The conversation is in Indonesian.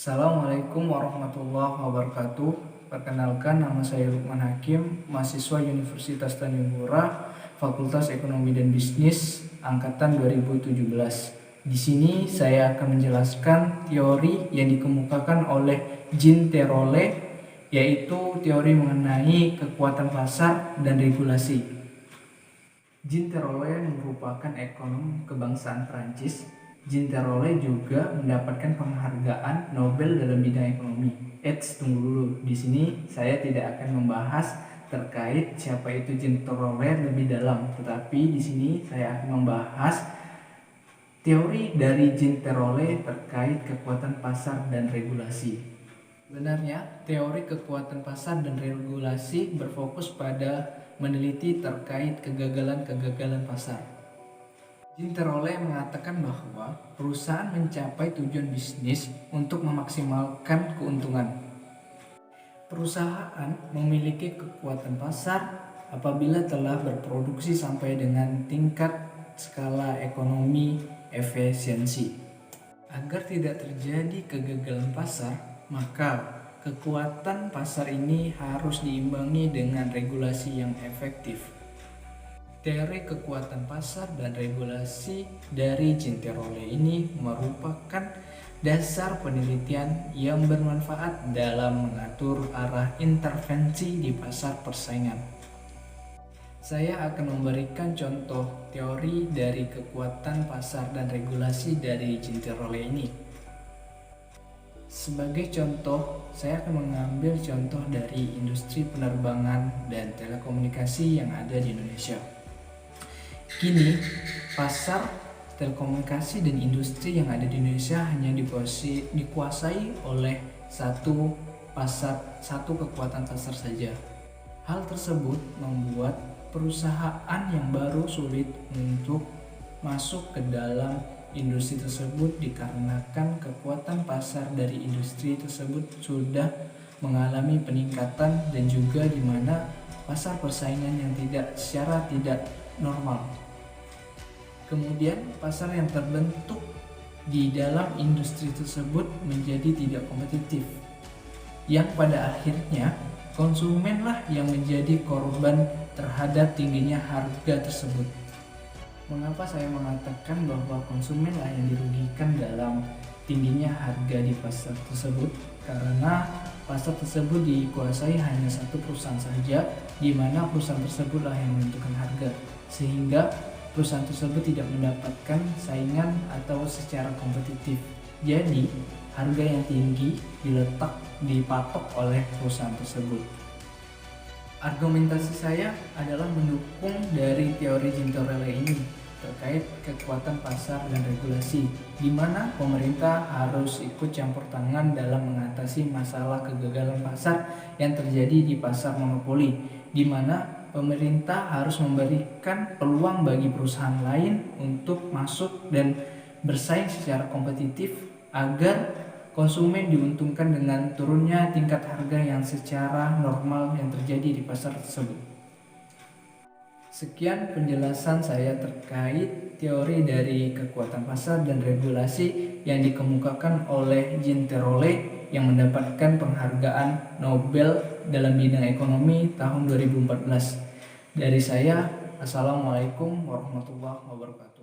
Assalamualaikum warahmatullahi wabarakatuh. Perkenalkan, nama saya Lukman Hakim, mahasiswa Universitas Tanjung Pura, Fakultas Ekonomi dan Bisnis, angkatan 2017. Di sini saya akan menjelaskan teori yang dikemukakan oleh Jean Tirole, yaitu teori mengenai kekuatan pasar dan regulasi. Jean Tirole merupakan ekonom kebangsaan Prancis. Jean Tirole juga mendapatkan penghargaan Nobel dalam bidang ekonomi. Tunggu dulu. Di sini saya tidak akan membahas terkait siapa itu Jean Tirole lebih dalam, tetapi di sini saya akan membahas teori dari Jean Tirole terkait kekuatan pasar dan regulasi. Sebenarnya, teori kekuatan pasar dan regulasi berfokus pada meneliti terkait kegagalan-kegagalan pasar. Jean Tirole mengatakan bahwa perusahaan mencapai tujuan bisnis untuk memaksimalkan keuntungan. Perusahaan memiliki kekuatan pasar apabila telah berproduksi sampai dengan tingkat skala ekonomi efisiensi. Agar tidak terjadi kegagalan pasar, maka kekuatan pasar ini harus diimbangi dengan regulasi yang efektif. Teori kekuatan pasar dan regulasi dari Jean Tirole ini merupakan dasar penelitian yang bermanfaat dalam mengatur arah intervensi di pasar persaingan. Saya akan memberikan contoh teori dari kekuatan pasar dan regulasi dari Jean Tirole ini. Sebagai contoh, saya akan mengambil contoh dari industri penerbangan dan telekomunikasi yang ada di Indonesia. Kini, pasar telekomunikasi dan industri yang ada di Indonesia hanya dikuasai oleh satu kekuatan pasar saja. Hal tersebut membuat perusahaan yang baru sulit untuk masuk ke dalam industri tersebut dikarenakan kekuatan pasar dari industri tersebut sudah mengalami peningkatan dan juga di mana pasar persaingan yang secara tidak normal. Kemudian pasar yang terbentuk di dalam industri tersebut menjadi tidak kompetitif, yang pada akhirnya konsumenlah yang menjadi korban terhadap tingginya harga tersebut. Mengapa saya mengatakan bahwa konsumenlah yang dirugikan dalam tingginya harga di pasar tersebut? Karena pasar tersebut dikuasai hanya satu perusahaan saja, di mana perusahaan tersebutlah yang menentukan harga, sehingga perusahaan tersebut tidak mendapatkan saingan atau secara kompetitif. Jadi, harga yang tinggi dipatok oleh perusahaan tersebut. Argumentasi saya adalah mendukung dari teori Jean Tirole ini terkait kekuatan pasar dan regulasi, di mana pemerintah harus ikut campur tangan dalam mengatasi masalah kegagalan pasar yang terjadi di pasar monopoli, di mana pemerintah harus memberikan peluang bagi perusahaan lain untuk masuk dan bersaing secara kompetitif agar konsumen diuntungkan dengan turunnya tingkat harga yang secara normal yang terjadi di pasar tersebut. Sekian penjelasan saya terkait teori dari kekuatan pasar dan regulasi yang dikemukakan oleh Jean Tirole yang mendapatkan penghargaan Nobel dalam bidang ekonomi tahun 2014. Dari saya, Assalamualaikum warahmatullahi wabarakatuh.